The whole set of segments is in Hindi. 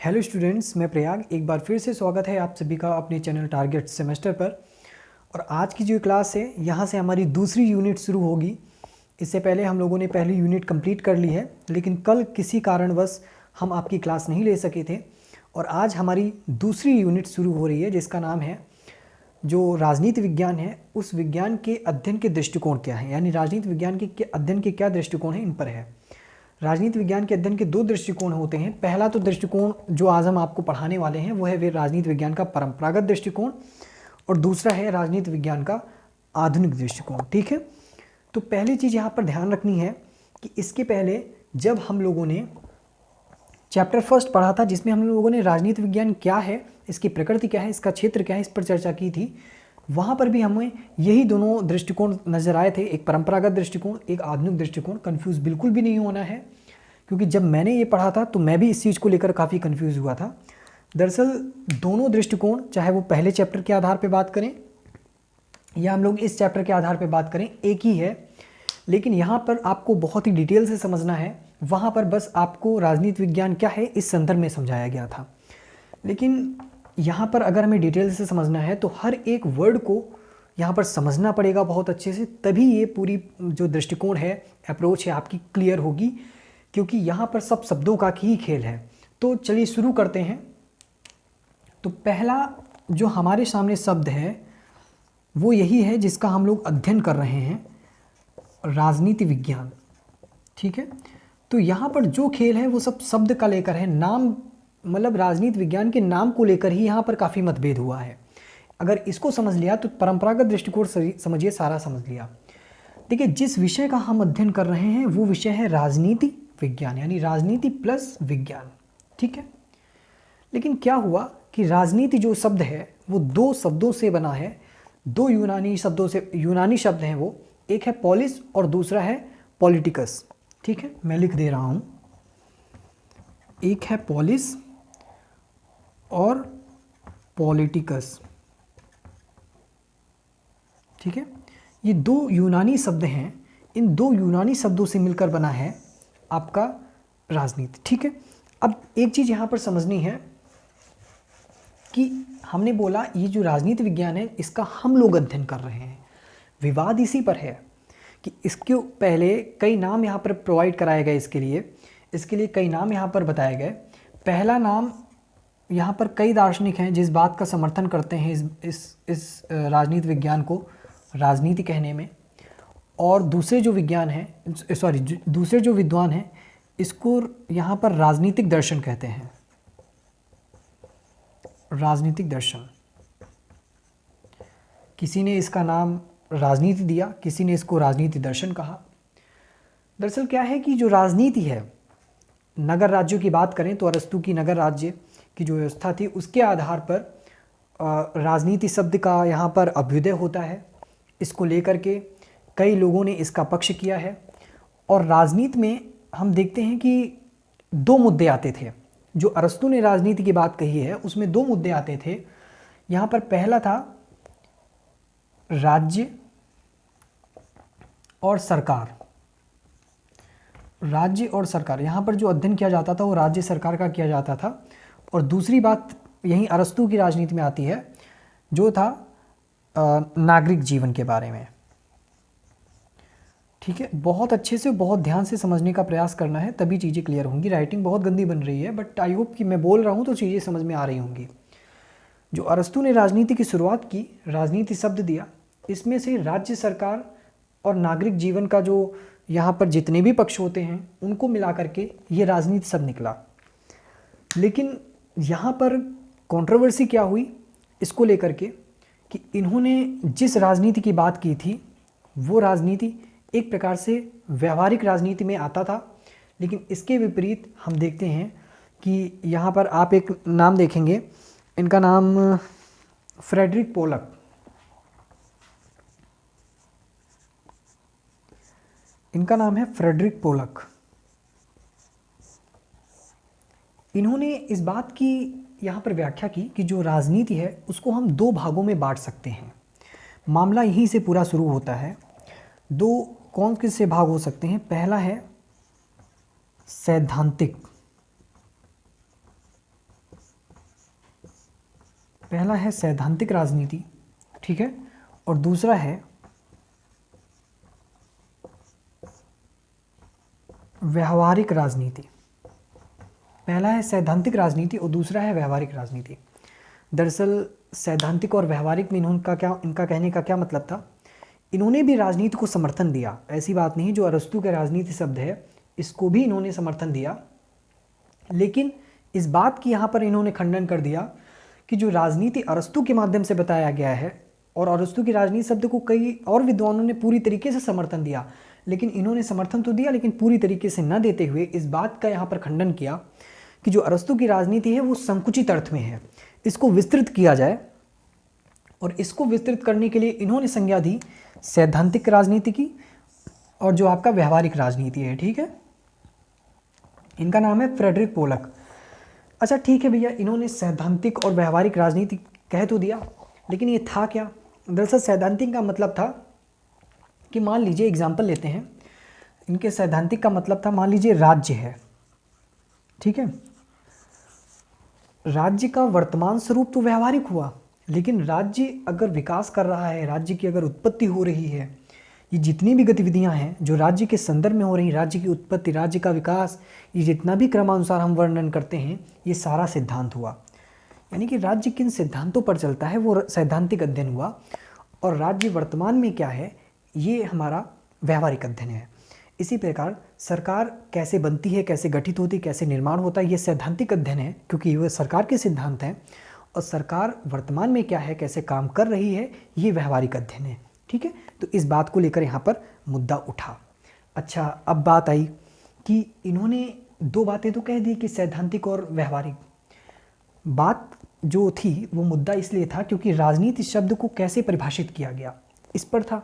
हेलो स्टूडेंट्स, मैं प्रयाग एक बार फिर से स्वागत है आप सभी का अपने चैनल टारगेट सेमेस्टर पर। और आज की जो क्लास है यहाँ से हमारी दूसरी यूनिट शुरू होगी। इससे पहले हम लोगों ने पहली यूनिट कंप्लीट कर ली है, लेकिन कल किसी कारणवश हम आपकी क्लास नहीं ले सके थे और आज हमारी दूसरी यूनिट शुरू हो रही है, जिसका नाम है जो राजनीति विज्ञान है, उस विज्ञान के अध्ययन के दृष्टिकोण क्या है, यानी राजनीति विज्ञान के अध्ययन के क्या दृष्टिकोण हैं, इन पर है। राजनीति विज्ञान के अध्ययन के दो दृष्टिकोण होते हैं। पहला तो दृष्टिकोण जो आज हम आपको पढ़ाने वाले हैं वो है वे राजनीति विज्ञान का परंपरागत दृष्टिकोण, और दूसरा है राजनीति विज्ञान का आधुनिक दृष्टिकोण। ठीक है, तो पहली चीज़ यहाँ पर ध्यान रखनी है कि इसके पहले जब हम लोगों ने चैप्टर फर्स्ट पढ़ा था, जिसमें हम लोगों ने राजनीति विज्ञान क्या है, इसकी प्रकृति क्या है, इसका क्षेत्र क्या है, इस पर चर्चा की थी। वहाँ पर भी हमें यही दोनों दृष्टिकोण नज़र आए थे, एक परंपरागत दृष्टिकोण, एक आधुनिक दृष्टिकोण। कन्फ्यूज़ बिल्कुल भी नहीं होना है, क्योंकि जब मैंने ये पढ़ा था तो मैं भी इस चीज़ को लेकर काफ़ी कन्फ्यूज़ हुआ था। दरअसल दोनों दृष्टिकोण, चाहे वो पहले चैप्टर के आधार पर बात करें या हम लोग इस चैप्टर के आधार पर बात करें, एक ही है। लेकिन यहाँ पर आपको बहुत ही डिटेल से समझना है, वहाँ पर बस आपको राजनीति विज्ञान क्या है इस संदर्भ में समझाया गया था। लेकिन यहाँ पर अगर हमें डिटेल से समझना है तो हर एक वर्ड को यहाँ पर समझना पड़ेगा बहुत अच्छे से, तभी ये पूरी जो दृष्टिकोण है, अप्रोच है आपकी क्लियर होगी, क्योंकि यहाँ पर सब शब्दों का ही खेल है। तो चलिए शुरू करते हैं। तो पहला जो हमारे सामने शब्द है वो यही है जिसका हम लोग अध्ययन कर रहे हैं, राजनीति विज्ञान। ठीक है, तो यहाँ पर जो खेल है वो सब शब्द का लेकर है। नाम मतलब राजनीति विज्ञान के नाम को लेकर ही यहाँ पर काफ़ी मतभेद हुआ है। अगर इसको समझ लिया तो परंपरागत दृष्टिकोण समझिए, सारा समझ लिया। देखिए, जिस विषय का हम अध्ययन कर रहे हैं वो विषय है राजनीति विज्ञान, यानी राजनीति प्लस विज्ञान। ठीक है, लेकिन क्या हुआ कि राजनीति जो शब्द है वो दो शब्दों से बना है, दो यूनानी शब्द हैं वो, एक है पॉलिस और दूसरा है पॉलिटिकस। ठीक है, मैं लिख दे रहा हूँ, एक है पॉलिस और पॉलिटिकस। ठीक है, ये दो यूनानी शब्द हैं, इन दो यूनानी शब्दों से मिलकर बना है आपका राजनीति। ठीक है, अब एक चीज़ यहाँ पर समझनी है कि हमने बोला ये जो राजनीति विज्ञान है इसका हम लोग अध्ययन कर रहे हैं। विवाद इसी पर है कि इसके पहले कई नाम यहाँ पर प्रोवाइड कराए गए, इसके लिए कई नाम यहाँ पर बताए गए। पहला नाम, यहाँ पर कई दार्शनिक हैं जिस बात का समर्थन करते हैं इस राजनीति विज्ञान को राजनीति कहने में, और दूसरे जो विद्वान हैं इसको यहाँ पर राजनीतिक दर्शन कहते हैं, राजनीतिक दर्शन। किसी ने इसका नाम राजनीति दिया, किसी ने इसको राजनीति दर्शन कहा। दरअसल क्या है कि जो राजनीति है, नगर राज्यों की बात करें तो अरस्तु की नगर राज्य की जो व्यवस्था थी उसके आधार पर राजनीति शब्द का यहाँ पर अभ्युदय होता है। इसको लेकर के कई लोगों ने इसका पक्ष किया है, और राजनीति में हम देखते हैं कि दो मुद्दे आते थे। जो अरस्तु ने राजनीति की बात कही है उसमें दो मुद्दे आते थे। यहाँ पर पहला था राज्य और सरकार। राज्य और सरकार, यहाँ पर जो अध्ययन किया जाता था वो राज्य सरकार का किया जाता था। और दूसरी बात यहीं अरस्तु की राजनीति में आती है, जो था नागरिक जीवन के बारे में। ठीक है, बहुत अच्छे से, बहुत ध्यान से समझने का प्रयास करना है, तभी चीज़ें क्लियर होंगी। राइटिंग बहुत गंदी बन रही है, बट आई होप कि मैं बोल रहा हूँ तो चीज़ें समझ में आ रही होंगी। जो अरस्तु ने राजनीति की शुरुआत की, राजनीति शब्द दिया, इसमें से राज्य सरकार और नागरिक जीवन का जो यहाँ पर जितने भी पक्ष होते हैं उनको मिला करके ये राजनीति शब्द निकला। लेकिन यहाँ पर कंट्रोवर्सी क्या हुई इसको लेकर के कि इन्होंने जिस राजनीति की बात की थी वो राजनीति एक प्रकार से व्यवहारिक राजनीति में आता था, लेकिन इसके विपरीत हम देखते हैं कि यहाँ पर आप एक नाम देखेंगे, इनका नाम फ्रेडरिक पोलक। इनका नाम है फ्रेडरिक पोलक। इन्होंने इस बात की यहाँ पर व्याख्या की कि जो राजनीति है उसको हम दो भागों में बांट सकते हैं। मामला यहीं से पूरा शुरू होता है। दो कौन से भाग हो सकते हैं? पहला है सैद्धांतिक, पहला है सैद्धांतिक राजनीति, ठीक है, और दूसरा है व्यवहारिक राजनीति। पहला है सैद्धांतिक राजनीति और दूसरा है व्यवहारिक राजनीति। दरअसल सैद्धांतिक और व्यवहारिक में इनका कहने का क्या मतलब था, इन्होंने भी राजनीति को समर्थन दिया, ऐसी बात नहीं, जो अरस्तु के राजनीति शब्द है इसको भी इन्होंने समर्थन दिया, लेकिन इस बात की यहाँ पर इन्होंने खंडन कर दिया कि जो राजनीति अरस्तु के माध्यम से बताया गया है, और अरस्तु की राजनीति शब्द को कई और विद्वानों ने पूरी तरीके से समर्थन दिया, लेकिन इन्होंने समर्थन तो दिया लेकिन पूरी तरीके से न देते हुए इस बात का यहाँ पर खंडन किया कि जो अरस्तु की राजनीति है वो संकुचित अर्थ में है, इसको विस्तृत किया जाए। और इसको विस्तृत करने के लिए इन्होंने संज्ञा दी सैद्धांतिक राजनीति की और जो आपका व्यवहारिक राजनीति है, ठीक है। इनका नाम है फ्रेडरिक पोलक। अच्छा ठीक है भैया, इन्होंने सैद्धांतिक और व्यवहारिक राजनीति कह तो दिया, लेकिन ये था क्या? दरअसल सैद्धांतिक का मतलब था कि मान लीजिए एग्जाम्पल लेते हैं, इनके सैद्धांतिक का मतलब था, मान लीजिए राज्य है, ठीक है, राज्य का वर्तमान स्वरूप तो व्यवहारिक हुआ, लेकिन राज्य अगर विकास कर रहा है, राज्य की अगर उत्पत्ति हो रही है, ये जितनी भी गतिविधियां हैं जो राज्य के संदर्भ में हो रही, राज्य की उत्पत्ति, राज्य का विकास, ये जितना भी क्रमानुसार हम वर्णन करते हैं, ये सारा सिद्धांत हुआ। यानी कि राज्य किन सिद्धांतों पर चलता है वो सैद्धांतिक अध्ययन हुआ, और राज्य वर्तमान में क्या है ये हमारा व्यवहारिक अध्ययन है। इसी प्रकार सरकार कैसे बनती है, कैसे गठित होती है, कैसे निर्माण होता है, ये सैद्धांतिक अध्ययन है, क्योंकि वह सरकार के सिद्धांत हैं। और सरकार वर्तमान में क्या है, कैसे काम कर रही है, ये व्यवहारिक अध्ययन है, ठीक है। तो इस बात को लेकर यहाँ पर मुद्दा उठा। अच्छा, अब बात आई कि इन्होंने दो बातें तो कह दी कि सैद्धांतिक और व्यवहारिक। बात जो थी वो मुद्दा इसलिए था क्योंकि राजनीति शब्द को कैसे परिभाषित किया गया, इस पर था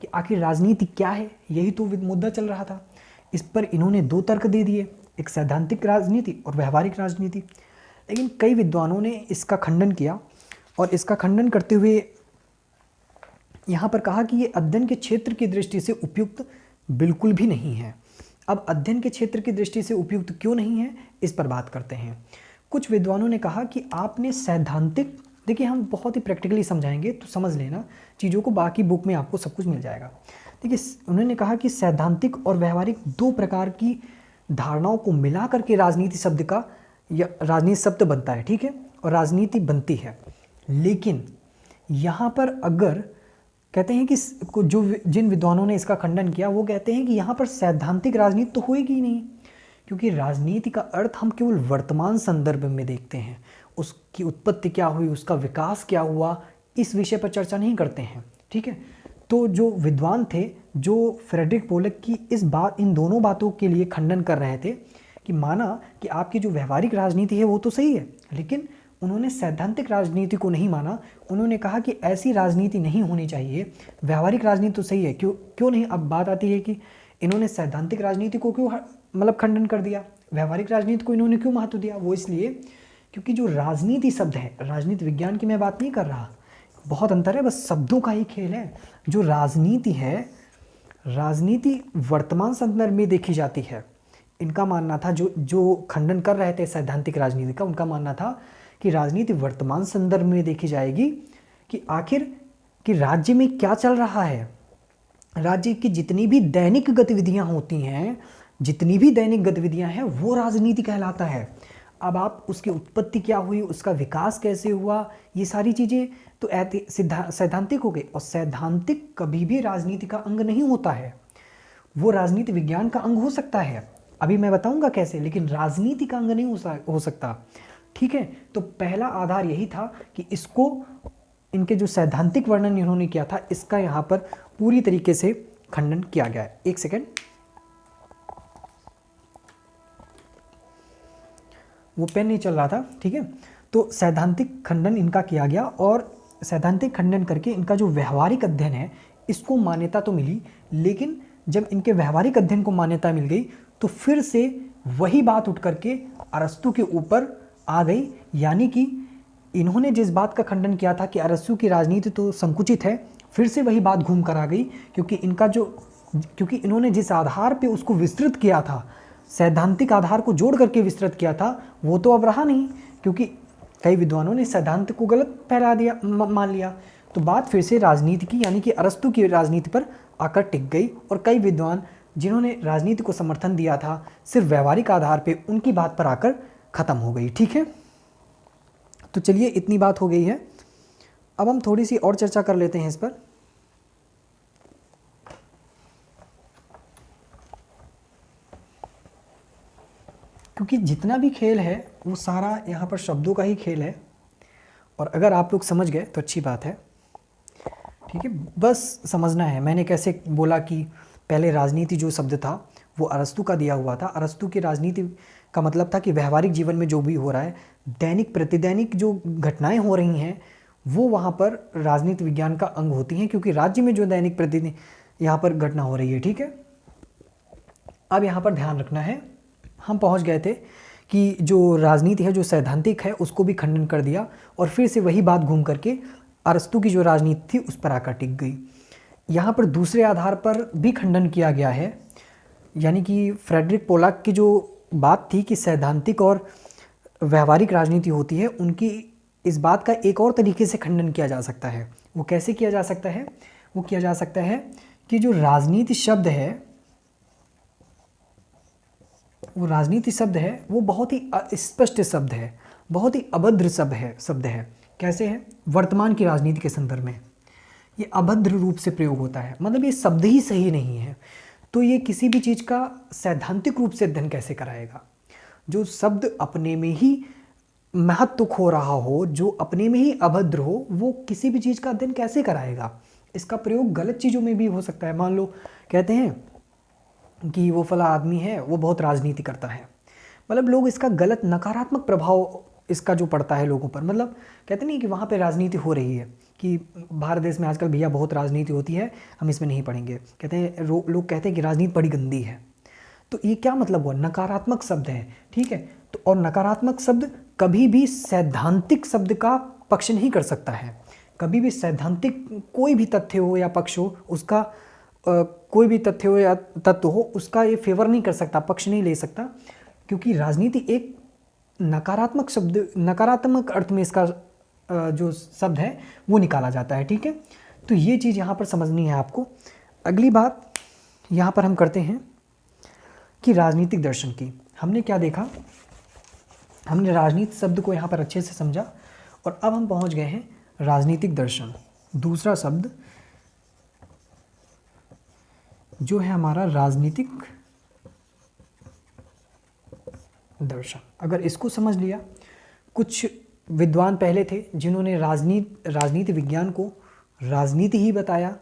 कि आखिर राजनीति क्या है, यही तो मुद्दा चल रहा था। इस पर इन्होंने दो तर्क दे दिए, एक सैद्धांतिक राजनीति और व्यवहारिक राजनीति। लेकिन कई विद्वानों ने इसका खंडन किया, और इसका खंडन करते हुए यहाँ पर कहा कि ये अध्ययन के क्षेत्र की दृष्टि से उपयुक्त बिल्कुल भी नहीं है। अब अध्ययन के क्षेत्र की दृष्टि से उपयुक्त क्यों नहीं है, इस पर बात करते हैं। कुछ विद्वानों ने कहा कि आपने सैद्धांतिक, देखिए हम बहुत ही प्रैक्टिकली समझाएंगे तो समझ लेना चीज़ों को, बाकी बुक में आपको सब कुछ मिल जाएगा। देखिए उन्होंने कहा कि सैद्धांतिक और व्यवहारिक दो प्रकार की धारणाओं को मिला करके राजनीति शब्द का या राजनीति शब्द बनता है, ठीक है, और राजनीति बनती है। लेकिन यहाँ पर अगर कहते हैं कि जो जिन विद्वानों ने इसका खंडन किया वो कहते हैं कि यहाँ पर सैद्धांतिक राजनीति तो होएगी ही नहीं, क्योंकि राजनीति का अर्थ हम केवल वर्तमान संदर्भ में देखते हैं, उसकी उत्पत्ति क्या हुई, उसका विकास क्या हुआ, इस विषय पर चर्चा नहीं करते हैं, ठीक है। तो जो विद्वान थे, जो फ्रेडरिक पोलक की इन दोनों बातों के लिए खंडन कर रहे थे कि माना कि आपकी जो व्यवहारिक राजनीति है वो तो सही है, लेकिन उन्होंने सैद्धांतिक राजनीति को नहीं माना। उन्होंने कहा कि ऐसी राजनीति नहीं होनी चाहिए, व्यवहारिक राजनीति तो सही है, क्यों नहीं। अब बात आती है कि इन्होंने सैद्धांतिक राजनीति को क्यों मतलब खंडन कर दिया, व्यवहारिक राजनीति को इन्होंने क्यों महत्व दिया। वो इसलिए क्योंकि जो राजनीति शब्द है, राजनीति विज्ञान की मैं बात नहीं कर रहा, बहुत अंतर है, बस शब्दों का ही खेल है। जो राजनीति है, राजनीति वर्तमान संदर्भ में देखी जाती है। इनका मानना था, जो खंडन कर रहे थे सैद्धांतिक राजनीति का, उनका मानना था कि राजनीति वर्तमान संदर्भ में देखी जाएगी कि आखिर कि राज्य में क्या चल रहा है, राज्य की जितनी भी दैनिक गतिविधियां होती हैं, जितनी भी दैनिक गतिविधियां हैं वो राजनीति कहलाता है। अब आप उसकी उत्पत्ति क्या हुई, उसका विकास कैसे हुआ, ये सारी चीज़ें तो सैद्धांतिक हो गई। और सैद्धांतिक कभी भी राजनीति का अंग नहीं होता है, वो राजनीति विज्ञान का अंग हो सकता है, अभी मैं बताऊंगा कैसे, लेकिन राजनीति का अंग नहीं हो सकता, ठीक है। तो पहला आधार यही था कि इसको, इनके जो सैद्धांतिक वर्णन इन्होंने किया था, इसका यहाँ पर पूरी तरीके से खंडन किया गया है। एक सेकेंड, वो पेन नहीं चल रहा था, ठीक है। तो सैद्धांतिक खंडन इनका किया गया, और सैद्धांतिक खंडन करके इनका जो व्यवहारिक अध्ययन है इसको मान्यता तो मिली। लेकिन जब इनके व्यवहारिक अध्ययन को मान्यता मिल गई तो फिर से वही बात उठ करके अरस्तु के ऊपर आ गई। यानी कि इन्होंने जिस बात का खंडन किया था कि अरस्तु की राजनीति तो संकुचित है, फिर से वही बात घूम कर आ गई, क्योंकि इन्होंने जिस आधार पे उसको विस्तृत किया था, सैद्धांतिक आधार को जोड़ करके विस्तृत किया था, वो तो अब रहा नहीं। क्योंकि कई विद्वानों ने सैद्धांत को गलत ठहरा दिया, मान लिया। तो बात फिर से राजनीति की यानी कि अरस्तू की राजनीति पर आकर टिक गई और कई विद्वान जिन्होंने राजनीति को समर्थन दिया था सिर्फ व्यवहारिक आधार पे, उनकी बात पर आकर ख़त्म हो गई। ठीक है, तो चलिए इतनी बात हो गई है। अब हम थोड़ी सी और चर्चा कर लेते हैं इस पर। क्योंकि जितना भी खेल है वो सारा यहाँ पर शब्दों का ही खेल है, और अगर आप लोग समझ गए तो अच्छी बात है। ठीक है, बस समझना है मैंने कैसे बोला कि पहले राजनीति जो शब्द था वो अरस्तू का दिया हुआ था। अरस्तू की राजनीति का मतलब था कि व्यवहारिक जीवन में जो भी हो रहा है, दैनिक प्रतिदैनिक जो घटनाएं हो रही हैं, वो वहाँ पर राजनीति विज्ञान का अंग होती हैं, क्योंकि राज्य में जो दैनिक प्रतिदिन यहाँ पर घटना हो रही है। ठीक है, अब यहाँ पर ध्यान रखना है, हम पहुँच गए थे कि जो राजनीति है, जो सैद्धांतिक है, उसको भी खंडन कर दिया और फिर से वही बात घूम करके अरस्तू की जो राजनीति थी उस पर आकर टिक गई। यहाँ पर दूसरे आधार पर भी खंडन किया गया है, यानी कि फ्रेडरिक पोलाक की जो बात थी कि सैद्धांतिक और व्यवहारिक राजनीति होती है, उनकी इस बात का एक और तरीके से खंडन किया जा सकता है। वो कैसे किया जा सकता है? वो किया जा सकता है कि जो राजनीति शब्द है, वो राजनीति शब्द है वो बहुत ही अस्पष्ट शब्द है, बहुत ही अभद्र शब्द है। कैसे है? वर्तमान की राजनीति के संदर्भ में ये अभद्र रूप से प्रयोग होता है, मतलब ये शब्द ही सही नहीं है। तो ये किसी भी चीज़ का सैद्धांतिक रूप से अध्ययन कैसे कराएगा? जो शब्द अपने में ही महत्व खो रहा हो, जो अपने में ही अभद्र हो, वो किसी भी चीज़ का अध्ययन कैसे कराएगा? इसका प्रयोग गलत चीज़ों में भी हो सकता है। मान लो कहते हैं कि वो फला आदमी है, वो बहुत राजनीति करता है, मतलब लोग इसका गलत नकारात्मक प्रभाव इसका जो पड़ता है लोगों पर, मतलब कहते नहीं कि वहाँ पे राजनीति हो रही है, कि भारत देश में आजकल भैया बहुत राजनीति होती है, हम इसमें नहीं पढ़ेंगे। कहते हैं लोग कहते हैं कि राजनीति बड़ी गंदी है। तो ये क्या मतलब हुआ? नकारात्मक शब्द है। ठीक है, तो और नकारात्मक शब्द कभी भी सैद्धांतिक शब्द का पक्ष नहीं कर सकता है। कभी भी सैद्धांतिक कोई भी तथ्य हो या पक्ष हो, उसका कोई भी तथ्य हो या तत्व हो, उसका ये फेवर नहीं कर सकता, पक्ष नहीं ले सकता, क्योंकि राजनीति एक नकारात्मक शब्द, नकारात्मक अर्थ में इसका जो शब्द है वो निकाला जाता है। ठीक है, तो ये चीज़ यहाँ पर समझनी है आपको। अगली बात यहाँ पर हम करते हैं कि राजनीतिक दर्शन की। हमने क्या देखा? हमने राजनीति शब्द को यहाँ पर अच्छे से समझा और अब हम पहुँच गए हैं राजनीतिक दर्शन। दूसरा शब्द जो है हमारा राजनीतिक दर्शन। अगर इसको समझ लिया, कुछ विद्वान पहले थे जिन्होंने राजनीति विज्ञान को राजनीति ही बताया।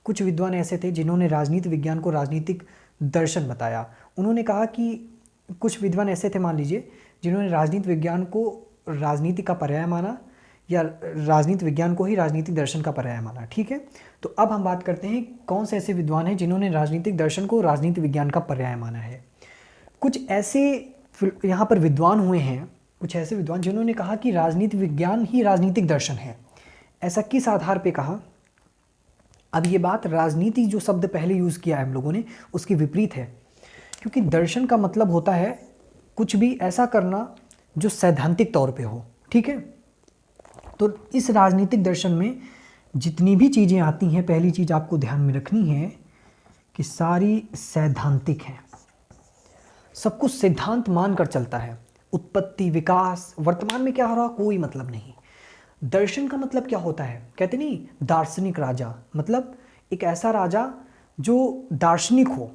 कुछ विद्वान ऐसे थे जिन्होंने राजनीति विज्ञान को राजनीतिक दर्शन बताया। उन्होंने कहा कि कुछ विद्वान ऐसे थे, मान लीजिए, जिन्होंने राजनीति विज्ञान को राजनीति का पर्याय माना या राजनीति विज्ञान को ही राजनीतिक दर्शन का पर्याय माना। ठीक है, तो अब हम बात करते हैं कौन से ऐसे विद्वान हैं जिन्होंने राजनीतिक दर्शन को राजनीति विज्ञान का पर्याय माना है। कुछ ऐसे यहाँ पर विद्वान हुए हैं, कुछ ऐसे विद्वान जिन्होंने कहा कि राजनीति विज्ञान ही राजनीतिक दर्शन है। ऐसा किस आधार पे कहा? अब ये बात राजनीति जो शब्द पहले यूज़ किया है हम लोगों ने, उसकी विपरीत है, क्योंकि दर्शन का मतलब होता है कुछ भी ऐसा करना जो सैद्धांतिक तौर पे हो। ठीक है, तो इस राजनीतिक दर्शन में जितनी भी चीज़ें आती हैं, पहली चीज़ आपको ध्यान में रखनी है कि सारी सैद्धांतिक हैं। सब कुछ सिद्धांत मानकर चलता है। उत्पत्ति, विकास, वर्तमान में क्या हो रहा कोई मतलब नहीं। दर्शन का मतलब क्या होता है? कहते नहीं दार्शनिक राजा, मतलब एक ऐसा राजा जो दार्शनिक हो।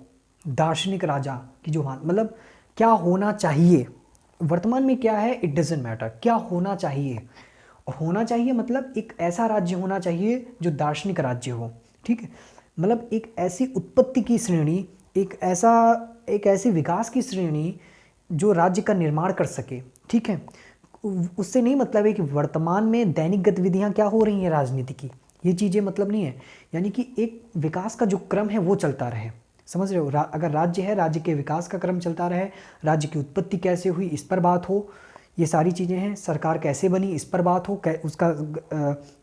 दार्शनिक राजा की जो मतलब क्या होना चाहिए, वर्तमान में क्या है इट डजंट मैटर, क्या होना चाहिए। और होना चाहिए मतलब एक ऐसा राज्य होना चाहिए जो दार्शनिक राज्य हो। ठीक है, मतलब एक ऐसी उत्पत्ति की श्रेणी, एक ऐसी विकास की श्रेणी जो राज्य का निर्माण कर सके। ठीक है, उससे नहीं मतलब है कि वर्तमान में दैनिक गतिविधियां क्या हो रही हैं राजनीति की, ये चीज़ें मतलब नहीं है। यानी कि एक विकास का जो क्रम है वो चलता रहे। समझ रहे हो? अगर राज्य है, राज्य के विकास का क्रम चलता रहे, राज्य की उत्पत्ति कैसे हुई इस पर बात हो, ये सारी चीज़ें हैं। सरकार कैसे बनी इस पर बात हो, उसका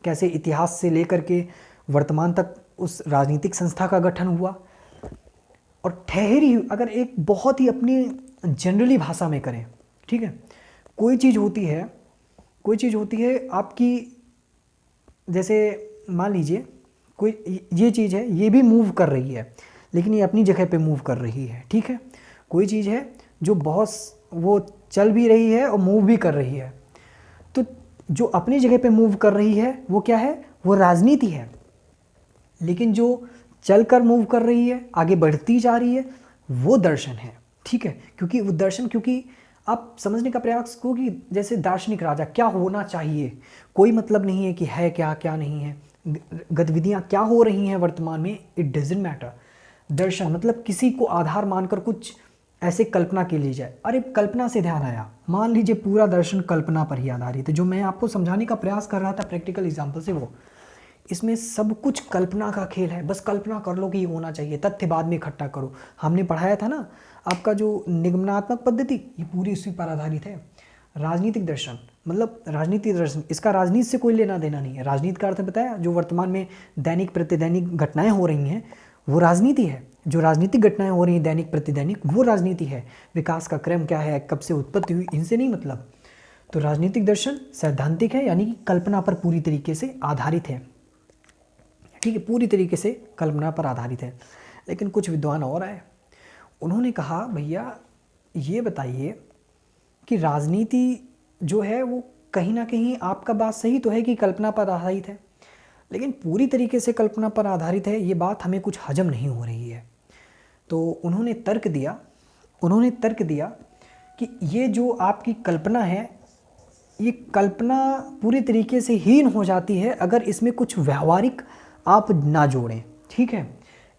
कैसे इतिहास से लेकर के वर्तमान तक उस राजनीतिक संस्था का गठन हुआ। और ठहरी, अगर एक बहुत ही अपनी जनरली भाषा में करें, ठीक है, कोई चीज़ होती है कोई चीज़ होती है आपकी, जैसे मान लीजिए कोई ये चीज़ है, ये भी मूव कर रही है लेकिन ये अपनी जगह पे मूव कर रही है, ठीक है। कोई चीज़ है जो बहुत वो चल भी रही है और मूव भी कर रही है, तो जो अपनी जगह पे मूव कर रही है वो क्या है, वो राजनीति है। लेकिन जो चल कर मूव कर रही है, आगे बढ़ती जा रही है, वो दर्शन है, ठीक है। क्योंकि वो दर्शन, क्योंकि आप समझने का प्रयास करो कि जैसे दार्शनिक राजा क्या होना चाहिए, कोई मतलब नहीं है कि है क्या क्या नहीं है, गतिविधियाँ क्या हो रही हैं वर्तमान में, इट डजेंट मैटर। दर्शन मतलब किसी को आधार मानकर कुछ ऐसे कल्पना के लिए जाए। अरे कल्पना से ध्यान आया, मान लीजिए पूरा दर्शन कल्पना पर ही आधारित है, जो मैं आपको समझाने का प्रयास कर रहा था प्रैक्टिकल एग्जाम्पल से, वो इसमें सब कुछ कल्पना का खेल है। बस कल्पना कर लो कि ये होना चाहिए, तथ्य बाद में इकट्ठा करो। हमने पढ़ाया था ना आपका जो निगमनात्मक पद्धति, ये पूरी इसी पर आधारित है। राजनीतिक दर्शन मतलब राजनीतिक दर्शन, इसका राजनीति से कोई लेना देना नहीं है। राजनीति का अर्थ बताया, जो वर्तमान में दैनिक प्रतिदैनिक घटनाएं हो रही हैं वो राजनीति है। जो राजनीतिक घटनाएं हो रही हैं दैनिक प्रतिदैनिक, वो राजनीति है। विकास का क्रम क्या है, कब से उत्पत्ति हुई, इनसे नहीं मतलब। तो राजनीतिक दर्शन सैद्धांतिक है, यानी कि कल्पना पर पूरी तरीके से आधारित है, ठीक है, पूरी तरीके से कल्पना पर आधारित है। लेकिन कुछ विद्वान और आए, उन्होंने कहा भैया ये बताइए कि राजनीति जो है वो कहीं ना कहीं, आपका बात सही तो है कि कल्पना पर आधारित है, लेकिन पूरी तरीके से कल्पना पर आधारित है, ये बात हमें कुछ हजम नहीं हो रही है। तो उन्होंने तर्क दिया कि ये जो आपकी कल्पना है, ये कल्पना पूरी तरीके से हीन हो जाती है अगर इसमें कुछ व्यावहारिक आप ना जोड़ें, ठीक है।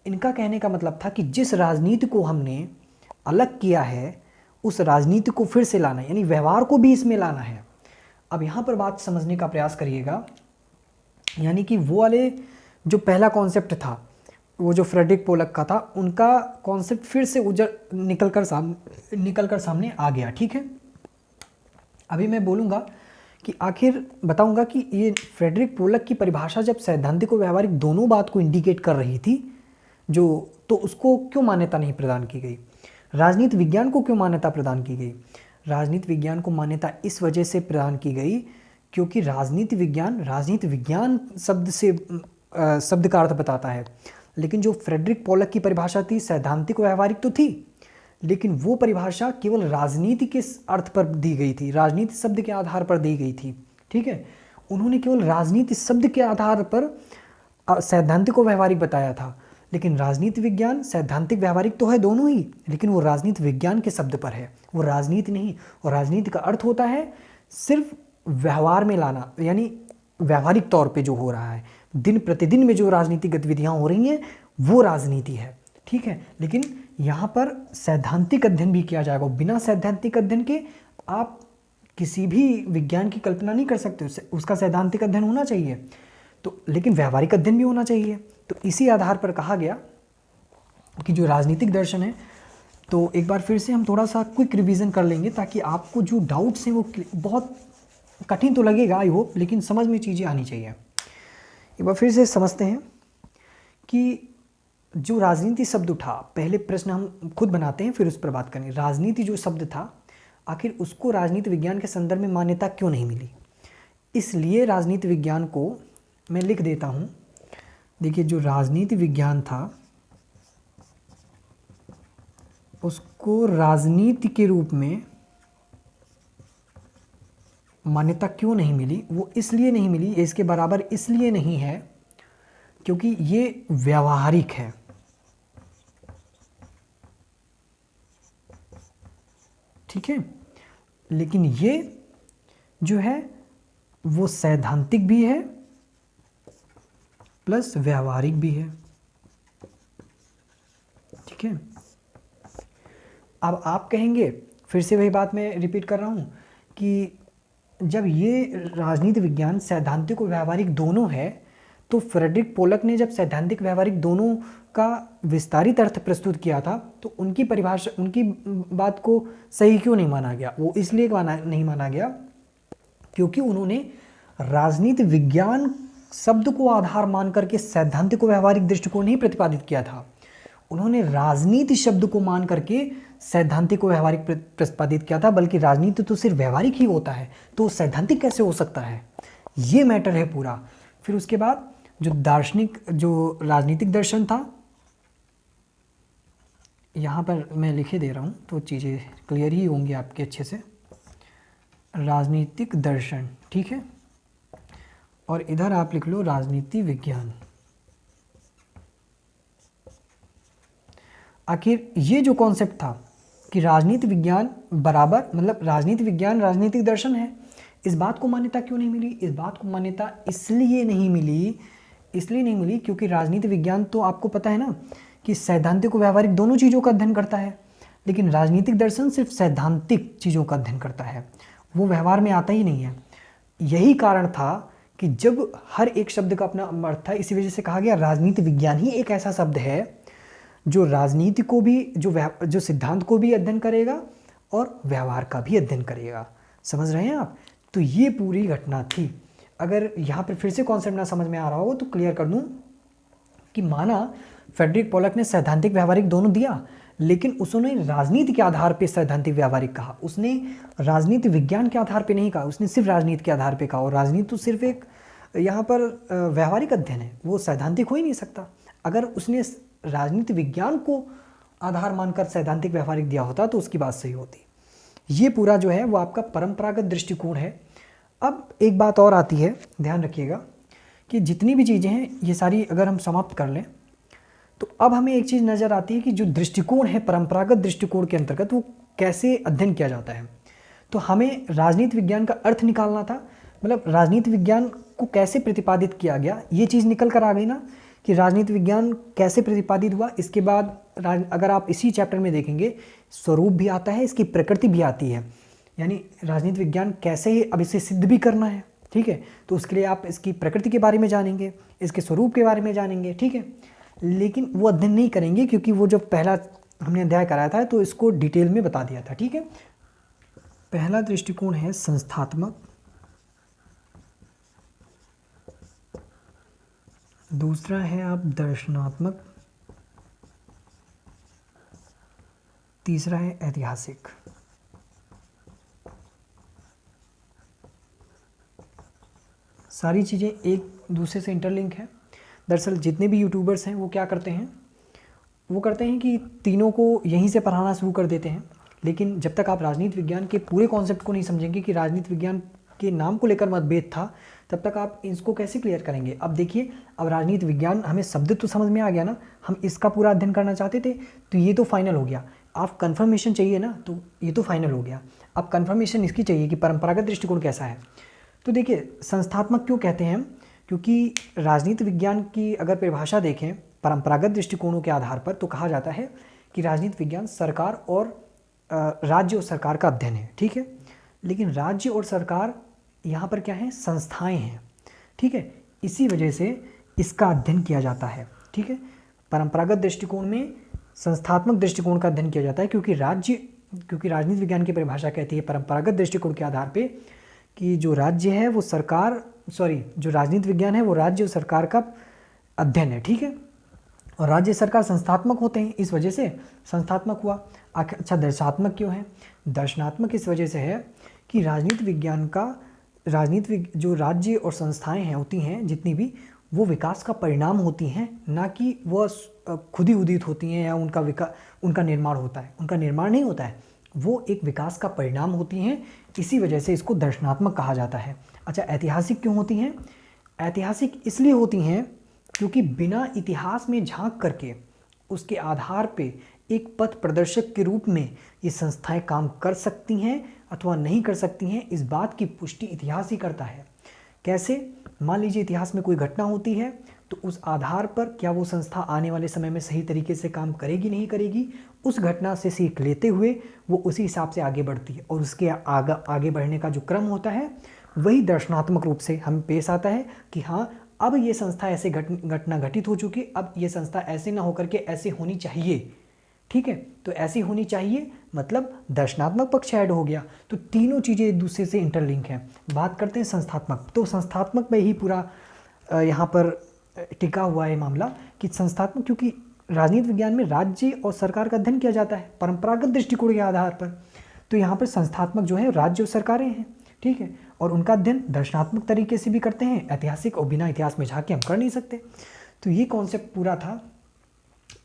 इनका कहने का मतलब था कि जिस राजनीति को हमने अलग किया है उस राजनीति को फिर से लाना है, यानी व्यवहार को भी इसमें लाना है। अब यहाँ पर बात समझने का प्रयास करिएगा, यानी कि वो वाले जो पहला कॉन्सेप्ट था, वो जो फ्रेडरिक पोलक का था, उनका कॉन्सेप्ट फिर से निकल कर सामने आ गया, ठीक है। अभी मैं बोलूँगा कि आखिर बताऊंगा कि ये फ्रेडरिक पोलक की परिभाषा जब सैद्धांतिक और व्यावहारिक दोनों बात को इंडिकेट कर रही थी, जो तो उसको क्यों मान्यता नहीं प्रदान की गई। राजनीति विज्ञान को क्यों मान्यता प्रदान की गई। राजनीति विज्ञान को मान्यता इस वजह से प्रदान की गई क्योंकि राजनीति विज्ञान शब्द का अर्थ बताता है, लेकिन जो फ्रेडरिक पोलक की परिभाषा थी सैद्धांतिक और व्यावहारिक तो थी, लेकिन वो परिभाषा केवल राजनीति के अर्थ पर दी गई थी, राजनीति शब्द के आधार पर दी गई थी, ठीक है। उन्होंने केवल राजनीति शब्द के आधार पर सैद्धांतिक और व्यावहारिक बताया था, लेकिन राजनीति विज्ञान सैद्धांतिक व्यावहारिक तो है दोनों ही, लेकिन वो राजनीति विज्ञान के शब्द पर है, वो राजनीति नहीं। और राजनीति का अर्थ होता है सिर्फ व्यवहार में लाना, यानी व्यावहारिक तौर पे जो हो रहा है, दिन प्रतिदिन में जो राजनीतिक गतिविधियाँ हो रही हैं वो राजनीति है, ठीक है। लेकिन यहाँ पर सैद्धांतिक अध्ययन भी किया जाएगा, बिना सैद्धांतिक अध्ययन के आप किसी भी विज्ञान की कल्पना नहीं कर सकते, उसका सैद्धांतिक अध्ययन होना चाहिए, तो लेकिन व्यावहारिक अध्ययन भी होना चाहिए। तो इसी आधार पर कहा गया कि जो राजनीतिक दर्शन है, तो एक बार फिर से हम थोड़ा सा क्विक रिवीजन कर लेंगे ताकि आपको जो डाउट्स हैं वो बहुत कठिन तो लगेगा आई होप, लेकिन समझ में चीज़ें आनी चाहिए। एक बार फिर से समझते हैं कि जो राजनीति शब्द उठा, पहले प्रश्न हम खुद बनाते हैं फिर उस पर बात करेंगे। राजनीति जो शब्द था, आखिर उसको राजनीति विज्ञान के संदर्भ में मान्यता क्यों नहीं मिली। इसलिए राजनीति विज्ञान को मैं लिख देता हूँ। देखिए जो राजनीति विज्ञान था उसको राजनीति के रूप में मान्यता क्यों नहीं मिली, वो इसलिए नहीं मिली, इसके बराबर इसलिए नहीं है क्योंकि ये व्यावहारिक है, ठीक है। लेकिन ये जो है वो सैद्धांतिक भी है प्लस व्यावहारिक भी है, ठीक है। अब आप कहेंगे, फिर से वही बात मैं रिपीट कर रहा हूँ कि जब ये राजनीति विज्ञान सैद्धांतिक और व्यावहारिक दोनों है, तो फ्रेडरिक पोलक ने जब सैद्धांतिक व्यावहारिक दोनों का विस्तारित अर्थ प्रस्तुत किया था, तो उनकी परिभाषा, उनकी बात को सही क्यों नहीं माना गया। वो इसलिए नहीं माना गया क्योंकि उन्होंने राजनीति विज्ञान शब्द को आधार मान करके सैद्धांतिक और व्यावहारिक दृष्टिकोण ही प्रतिपादित किया था। उन्होंने राजनीति शब्द को मान करके सैद्धांतिक को व्यवहारिक प्रतिपादित किया था, बल्कि राजनीति तो सिर्फ व्यवहारिक ही होता है, तो सैद्धांतिक कैसे हो सकता है, ये मैटर है पूरा। फिर उसके बाद जो राजनीतिक दर्शन था, यहाँ पर मैं लिखे दे रहा हूँ तो चीज़ें क्लियर ही होंगी आपके अच्छे से। राजनीतिक दर्शन, ठीक है, और इधर आप लिख लो राजनीति विज्ञान। आखिर ये जो कॉन्सेप्ट था कि राजनीति विज्ञान बराबर मतलब राजनीति विज्ञान राजनीतिक दर्शन है, इस बात को मान्यता क्यों नहीं मिली? इस बात को मान्यता इसलिए नहीं मिली क्योंकि राजनीति विज्ञान तो आपको पता है ना कि सैद्धांतिक और व्यवहारिक दोनों चीज़ों का अध्ययन करता है, लेकिन राजनीतिक दर्शन सिर्फ सैद्धांतिक चीज़ों का अध्ययन करता है, वो व्यवहार में आता ही नहीं है। यही कारण था कि जब हर एक शब्द का अपना अर्थ था, इसी वजह से कहा गया राजनीति विज्ञान ही एक ऐसा शब्द है जो राजनीति को भी जो सिद्धांत को भी अध्ययन करेगा और व्यवहार का भी अध्ययन करेगा। समझ रहे हैं आप? तो ये पूरी घटना थी। अगर यहाँ पर फिर से कॉन्सेप्ट ना समझ में आ रहा हो तो क्लियर कर दूँ कि माना फ्रेडरिक पोलक ने सैद्धांतिक व्यवहारिक दोनों दिया, लेकिन उसने राजनीति के आधार पे सैद्धांतिक व्यवहारिक कहा, उसने राजनीति विज्ञान के आधार पे नहीं कहा, उसने सिर्फ राजनीति के आधार पे कहा। और राजनीति तो सिर्फ एक यहाँ पर व्यवहारिक अध्ययन है, वो सैद्धांतिक हो ही नहीं सकता। अगर उसने राजनीति विज्ञान को आधार मानकर सैद्धांतिक व्यवहारिक दिया होता तो उसकी बात सही होती। ये पूरा जो है वो आपका परंपरागत दृष्टिकोण है। अब एक बात और आती है, ध्यान रखिएगा कि जितनी भी चीज़ें हैं ये सारी अगर हम समाप्त कर लें तो अब हमें एक चीज़ नज़र आती है कि जो दृष्टिकोण है परंपरागत दृष्टिकोण के अंतर्गत वो कैसे अध्ययन किया जाता है। तो हमें राजनीति विज्ञान का अर्थ निकालना था, मतलब राजनीति विज्ञान को कैसे प्रतिपादित किया गया, ये चीज़ निकल कर आ गई ना कि राजनीति विज्ञान कैसे प्रतिपादित हुआ। इसके बाद अगर आप इसी चैप्टर में देखेंगे स्वरूप भी आता है, इसकी प्रकृति भी आती है, यानी राजनीति विज्ञान कैसे ही अब इसे सिद्ध भी करना है, ठीक है। तो उसके लिए आप इसकी प्रकृति के बारे में जानेंगे, इसके स्वरूप के बारे में जानेंगे, ठीक है। लेकिन वो अध्ययन नहीं करेंगे क्योंकि वो जो पहला हमने अध्याय कराया था तो इसको डिटेल में बता दिया था, ठीक है। पहला दृष्टिकोण है संस्थात्मक, दूसरा है आप दर्शनात्मक, तीसरा है ऐतिहासिक। सारी चीज़ें एक दूसरे से इंटरलिंक है। दरअसल जितने भी यूट्यूबर्स हैं वो क्या करते हैं, वो करते हैं कि तीनों को यहीं से पढ़ाना शुरू कर देते हैं, लेकिन जब तक आप राजनीति विज्ञान के पूरे कॉन्सेप्ट को नहीं समझेंगे कि राजनीति विज्ञान के नाम को लेकर मतभेद था, तब तक आप इसको कैसे क्लियर करेंगे। अब देखिए, अब राजनीति विज्ञान हमें शब्द तो समझ में आ गया ना, हम इसका पूरा अध्ययन करना चाहते थे तो ये तो फाइनल हो गया। आप कंफर्मेशन चाहिए ना, तो ये तो फाइनल हो गया। अब कंफर्मेशन इसकी चाहिए कि परंपरागत दृष्टिकोण कैसा है। तो देखिए, संस्थात्मक क्यों कहते हैं, क्योंकि राजनीति विज्ञान की अगर परिभाषा देखें परंपरागत दृष्टिकोणों के आधार पर तो कहा जाता है कि राजनीति विज्ञान सरकार और राज्य और सरकार का अध्ययन है, ठीक है। लेकिन राज्य और सरकार यहाँ पर क्या है, संस्थाएं हैं, ठीक है। इसी वजह से इसका अध्ययन किया जाता है, ठीक है। परंपरागत दृष्टिकोण में संस्थात्मक दृष्टिकोण का अध्ययन किया जाता है क्योंकि राजनीति विज्ञान की परिभाषा कहती है परंपरागत दृष्टिकोण के आधार पे कि जो राज्य है वो जो राजनीति विज्ञान है वो राज्य और सरकार का अध्ययन है, ठीक है। और राज्य सरकार संस्थात्मक होते हैं, इस वजह से संस्थात्मक हुआ। अच्छा, दर्शनात्मक क्यों है? दर्शनात्मक इस वजह से है कि राजनीति विज्ञान का जो राज्य और संस्थाएं हैं होती हैं जितनी भी, वो विकास का परिणाम होती हैं, ना कि वह खुद ही उदित होती हैं या उनका निर्माण होता है। उनका निर्माण नहीं होता है, वो एक विकास का परिणाम होती हैं, इसी वजह से इसको दर्शनात्मक कहा जाता है। अच्छा, ऐतिहासिक क्यों होती हैं? ऐतिहासिक इसलिए होती हैं क्योंकि बिना इतिहास में झांक करके उसके आधार पे एक पथ प्रदर्शक के रूप में ये संस्थाएं काम कर सकती हैं अथवा नहीं कर सकती हैं, इस बात की पुष्टि इतिहास ही करता है। कैसे? मान लीजिए इतिहास में कोई घटना होती है तो उस आधार पर क्या वो संस्था आने वाले समय में सही तरीके से काम करेगी नहीं करेगी, उस घटना से सीख लेते हुए वो उसी हिसाब से आगे बढ़ती है और उसके आगे बढ़ने का जो क्रम होता है वही दर्शनात्मक रूप से हमें पेश आता है कि हाँ, अब ये संस्था ऐसे घटना घटित हो चुकी, अब ये संस्था ऐसे ना होकर के ऐसे होनी चाहिए, ठीक है। तो ऐसी होनी चाहिए मतलब दर्शनात्मक पक्ष ऐड हो गया। तो तीनों चीज़ें एक दूसरे से इंटरलिंक हैं। बात करते हैं संस्थात्मक, तो संस्थात्मक में ही पूरा यहाँ पर टिका हुआ है मामला कि संस्थात्मक, क्योंकि राजनीति विज्ञान में राज्य और सरकार का अध्ययन किया जाता है परंपरागत दृष्टिकोण के आधार पर। तो यहाँ पर संस्थात्मक जो है राज्य और सरकारें हैं, ठीक है, और उनका अध्ययन दर्शनात्मक तरीके से भी करते हैं, ऐतिहासिक और बिना इतिहास में झांके हम कर नहीं सकते। तो ये कॉन्सेप्ट पूरा था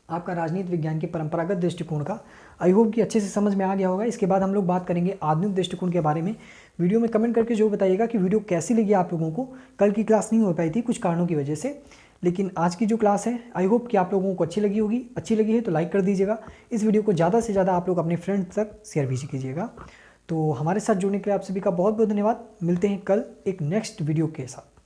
आपका राजनीति विज्ञान के परंपरागत दृष्टिकोण का। आई होप कि अच्छे से समझ में आ गया होगा। इसके बाद हम लोग बात करेंगे आधुनिक दृष्टिकोण के बारे में। वीडियो में कमेंट करके जो बताइएगा कि वीडियो कैसी लगी आप लोगों को। कल की क्लास नहीं हो पाई थी कुछ कारणों की वजह से, लेकिन आज की जो क्लास है आई होप कि आप लोगों को अच्छी लगी होगी। अच्छी लगी है तो लाइक कर दीजिएगा। इस वीडियो को ज़्यादा से ज़्यादा आप लोग अपने फ्रेंड्स तक शेयर भी कीजिएगा। तो हमारे साथ जुड़ने के लिए आप सभी का बहुत बहुत धन्यवाद। मिलते हैं कल एक नेक्स्ट वीडियो के साथ।